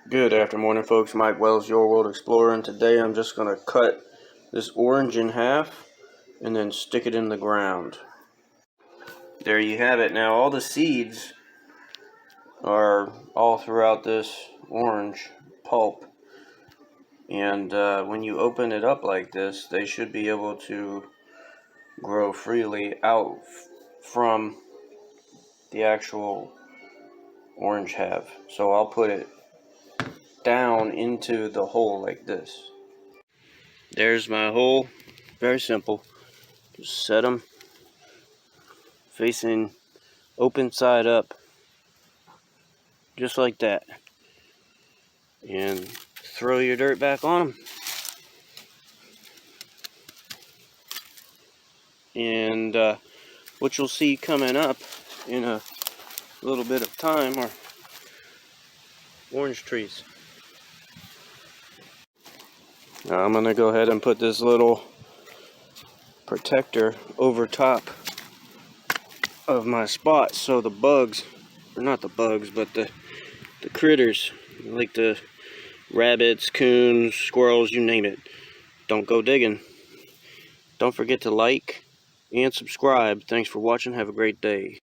Good afternoon, folks. Mike Wells, Your World Explorer, and today I'm just going to cut this orange in half and then stick it in the ground. There you have it. Now all the seeds are all throughout this orange pulp, and when you open it up like this, they should be able to grow freely out from the actual orange half. So I'll put it down into the hole like this. There's my hole. Very simple. Just set them facing open side up, just like that, and throw your dirt back on them. And what you'll see coming up in a little bit of time are orange trees. Now I'm going to go ahead and put this little protector over top of my spot so the bugs, or not the bugs, but the critters, like the rabbits, coons, squirrels, you name it, don't go digging. Don't forget to like and subscribe. Thanks for watching. Have a great day.